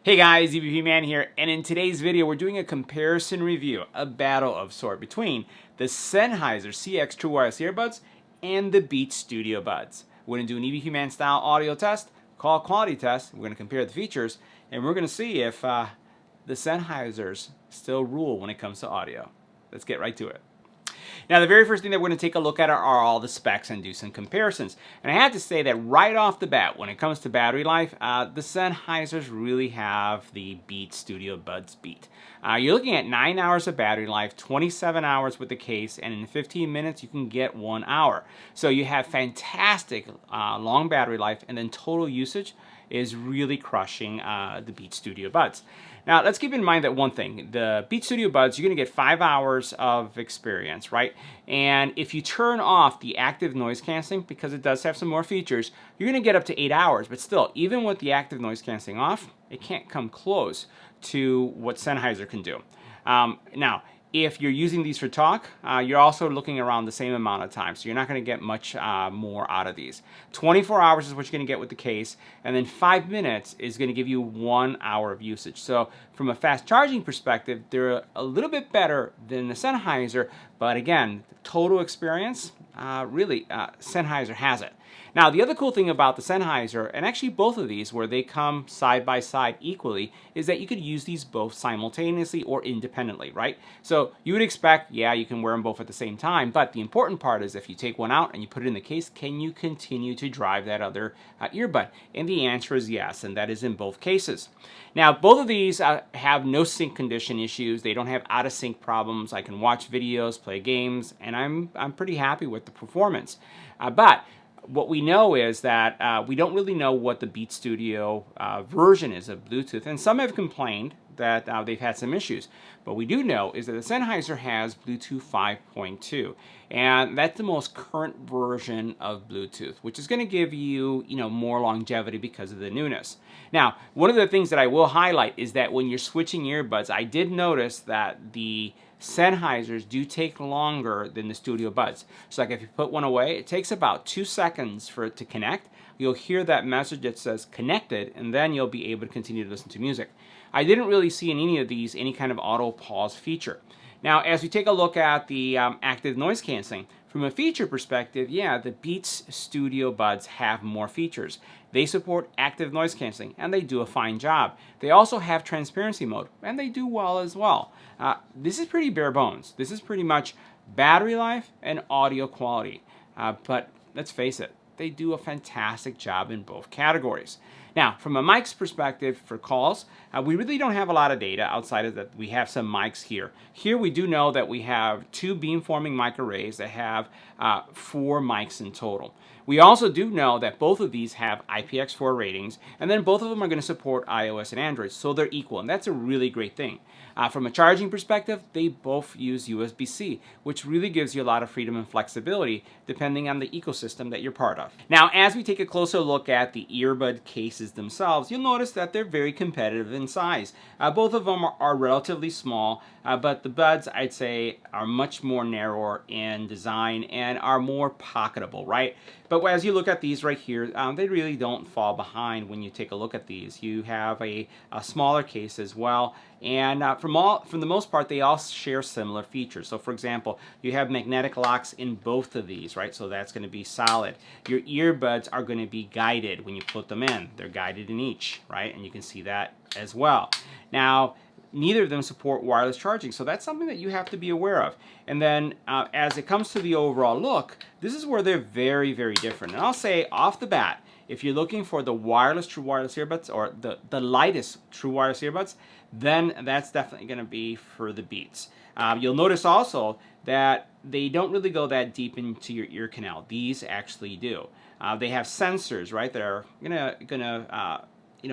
Hey guys, EBPMAN here, and in today's video we're doing a comparison review, a battle of sort between the Sennheiser CX True Wireless Earbuds and the Beats Studio Buds. We're going to do an EBPMAN style audio test, call quality test, we're going to compare the features, and we're going to see if the Sennheisers still rule when it comes to audio. Let's get right to it. Now, the very first thing that we're going to take a look at are all the specs and do some comparisons. And I have to say that right off the bat, when it comes to battery life, the Sennheisers really have the Beats Studio Buds beat. You're looking at 9 hours of battery life, 27 hours with the case, and in 15 minutes you can get 1 hour. So you have fantastic long battery life, and then total usage is really crushing the Beats Studio Buds. Now, let's keep in mind that one thing, the Beats Studio Buds, you're going to get 5 hours of experience, right? And if you turn off the active noise canceling, because it does have some more features, you're going to get up to 8 hours. But still, even with the active noise canceling off, it can't come close to what Sennheiser can do. Now, if you're using these for talk, you're also looking around the same amount of time, so you're not going to get much more out of these. 24 hours is what you're going to get with the case, and then 5 minutes is going to give you 1 hour of usage. So from a fast charging perspective, they're a little bit better than the Sennheiser, but again, total experience, really, Sennheiser has it. Now, the other cool thing about the Sennheiser, and actually both of these where they come side by side equally, is that you could use these both simultaneously or independently, right? So you would expect, yeah, you can wear them both at the same time, but the important part is if you take one out and you put it in the case, can you continue to drive that other earbud? And the answer is yes, and that is in both cases. Now, both of these have no sync condition issues. They don't have out of sync problems. I can watch videos, play games, and I'm pretty happy with the performance. But what we know is that we don't really know what the Beats Studio version is of Bluetooth, and some have complained that they've had some issues. But we do know is that the Sennheiser has Bluetooth 5.2, and that's the most current version of Bluetooth, which is going to give you, more longevity because of the newness. Now, one of the things that I will highlight is that when you're switching earbuds, I did notice that the Sennheisers do take longer than the Studio Buds. So like if you put one away, it takes about 2 seconds for it to connect. You'll hear that message that says connected, and then you'll be able to continue to listen to music. I didn't really see in any of these any kind of auto pause feature. Now, as we take a look at the active noise canceling, from a feature perspective, yeah, the Beats Studio Buds have more features. They support active noise canceling, and they do a fine job. They also have transparency mode, and they do well as well. This is pretty bare bones. This is pretty much battery life and audio quality. But let's face it, they do a fantastic job in both categories. Now, from a mic's perspective for calls, we really don't have a lot of data outside of that we have some mics here. Here we do know that we have 2 beamforming mic arrays that have 4 mics in total. We also do know that both of these have IPX4 ratings, and then both of them are going to support iOS and Android, so they're equal, and that's a really great thing. From a charging perspective, they both use USB-C, which really gives you a lot of freedom and flexibility depending on the ecosystem that you're part of. Now, as we take a closer look at the earbud cases themselves, you'll notice that they're very competitive in size. Both of them are relatively small, but the buds, I'd say, are much more narrower in design and are more pocketable, right? But as you look at these right here, they really don't fall behind when you take a look at these. You have a smaller case as well, and from the most part, they all share similar features. So, for example, you have magnetic locks in both of these, right? So that's going to be solid. Your earbuds are going to be guided when you put them in. They're guided in each, right? And you can see that as well. Now, neither of them support wireless charging, so that's something that you have to be aware of. And then as it comes to the overall look, this is where they're very, very different. And I'll say off the bat, if you're looking for the wireless true wireless earbuds or the lightest true wireless earbuds, then that's definitely going to be for the Beats. You'll notice also that they don't really go that deep into your ear canal. These actually do. They have sensors, right, that are gonna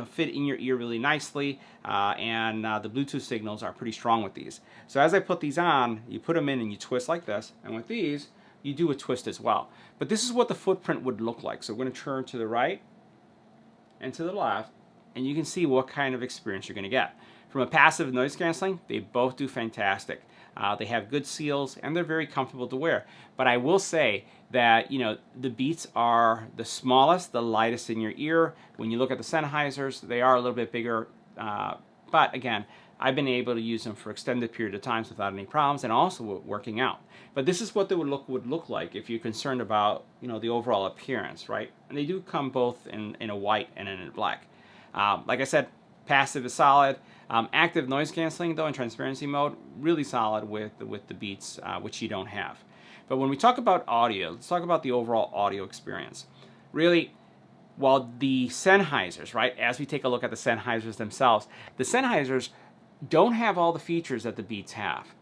fit in your ear really nicely, and the Bluetooth signals are pretty strong with these. So as I put these on, you put them in and you twist like this, and with these, you do a twist as well. But this is what the footprint would look like. So we're going to turn to the right and to the left, and you can see what kind of experience you're going to get. From a passive noise canceling, they both do fantastic. They have good seals, and they're very comfortable to wear. But I will say that, the Beats are the smallest, the lightest in your ear. When you look at the Sennheisers, they are a little bit bigger. But again, I've been able to use them for extended period of times without any problems, and also working out. But this is what they would look like if you're concerned about, you know, the overall appearance, right? And they do come both in a white and in a black. Like I said, passive is solid. Active noise canceling, though, in transparency mode, really solid with the Beats, which you don't have. But when we talk about audio, let's talk about the overall audio experience. Really, while the Sennheisers, right, as we take a look at the Sennheisers themselves, the Sennheisers don't have all the features that the Beats have.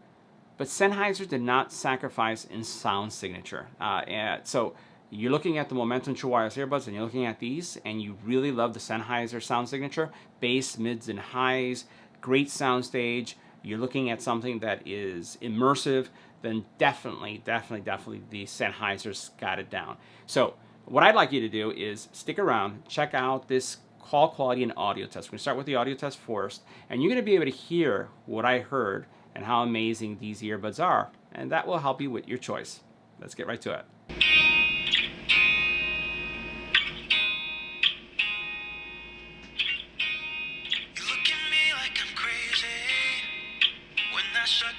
But Sennheiser did not sacrifice in sound signature. So you're looking at the Momentum True Wireless Earbuds and you're looking at these and you really love the Sennheiser sound signature, bass, mids, and highs, great sound stage. You're looking at something that is immersive, then definitely the Sennheisers got it down. So what I'd like you to do is stick around, check out this call quality and audio test. We're going to start with the audio test first, and you're going to be able to hear what I heard and how amazing these earbuds are, and that will help you with your choice. Let's get right to it. Look at me like I'm crazy when I shut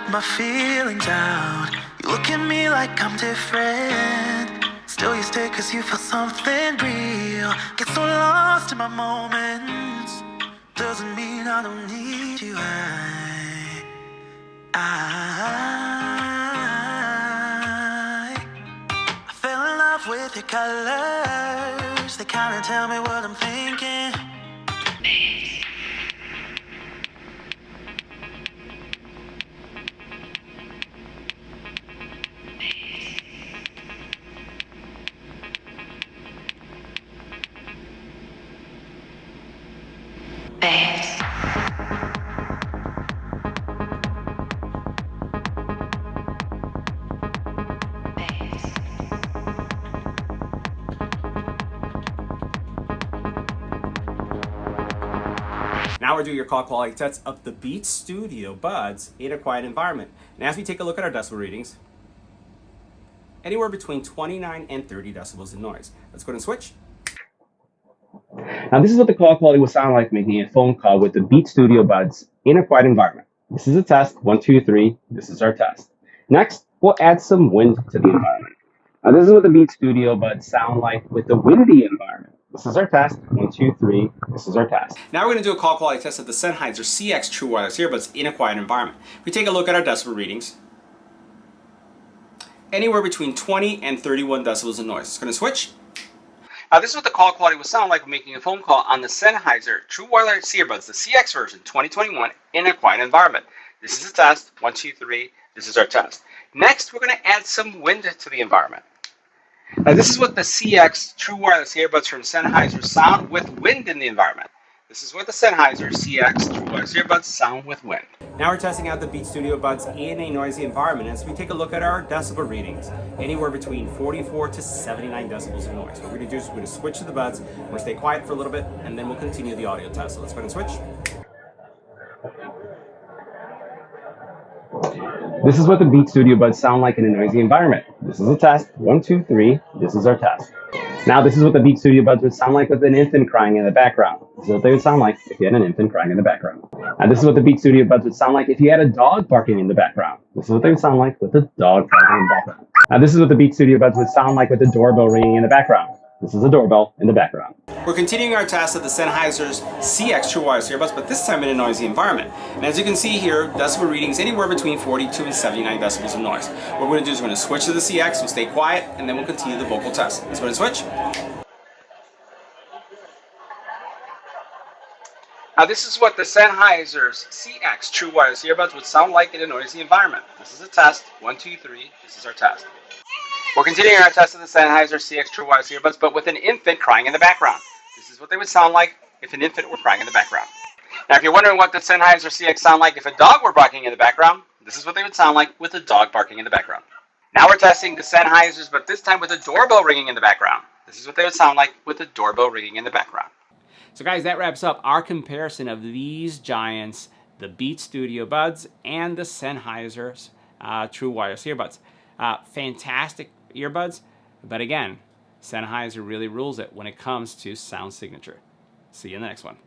my feelings out. You look at me like I'm different. Still you stay cause you feel something real. Get so lost in my moments. Doesn't mean I don't need you. I fell in love with your colors. They kinda tell me what I'm thinking. Now we're doing your call quality test of the Beats Studio Buds in a quiet environment. And as we take a look at our decibel readings, anywhere between 29 and 30 decibels in noise. Let's go ahead and switch. Now this is what the call quality will sound like making a phone call with the Beats Studio Buds in a quiet environment. This is a test, 1, 2, 3, this is our test. Next, we'll add some wind to the environment. Now this is what the Beats Studio Buds sound like with the windy environment. This is our test, 1, 2, 3, this is our test. Now we're going to do a call quality test of the Sennheiser CX True Wireless Earbuds in a quiet environment. We take a look at our decibel readings. Anywhere between 20 and 31 decibels in noise. It's going to switch. Now this is what the call quality will sound like when making a phone call on the Sennheiser True Wireless Earbuds, the CX version 2021 in a quiet environment. This is a test, 1, 2, 3, this is our test. Next, we're going to add some wind to the environment. Now this is what the CX True Wireless Earbuds from Sennheiser sound with wind in the environment. This is what the Sennheiser CX True Wireless Earbuds sound with wind. Now we're testing out the Beats Studio Buds in a noisy environment as we take a look at our decibel readings, anywhere between 44 to 79 decibels of noise. What we're going to do is we're going to switch to the buds, we're going to stay quiet for a little bit, and then we'll continue the audio test. So let's go ahead and switch. This is what the Beats Studio Buds sound like in a noisy environment. This is a test, 1, 2, 3, this is our test. Now this is what the Beats Studio Buds would sound like with an infant crying in the background. This is what they would sound like if you had an infant crying in the background. Now this is what the Beats Studio Buds would sound like if you had a dog barking in the background. This is what they would sound like with a dog barking in the background. Now this is what the Beats Studio Buds would sound like with a doorbell ringing in the background. This is a doorbell in the background. We're continuing our test of the Sennheiser's CX True Wireless Earbuds, but this time in a noisy environment. And as you can see here, decibel readings anywhere between 42 and 79 decibels of noise. What we're going to do is we're going to switch to the CX, we'll stay quiet, and then we'll continue the vocal test. Let's go ahead and switch. Now this is what the Sennheiser's CX True Wireless Earbuds would sound like in a noisy environment. This is a test, 1, 2, 3, this is our test. We're continuing our test of the Sennheiser CX True Wireless Earbuds, but with an infant crying in the background. This is what they would sound like if an infant were crying in the background. Now, if you're wondering what the Sennheiser CX sound like if a dog were barking in the background, this is what they would sound like with a dog barking in the background. Now we're testing the Sennheisers, but this time with a doorbell ringing in the background. This is what they would sound like with a doorbell ringing in the background. So guys, that wraps up our comparison of these giants, the Beats Studio Buds and the Sennheiser's True Wireless Earbuds. Fantastic earbuds, but again, Sennheiser really rules it when it comes to sound signature. See you in the next one.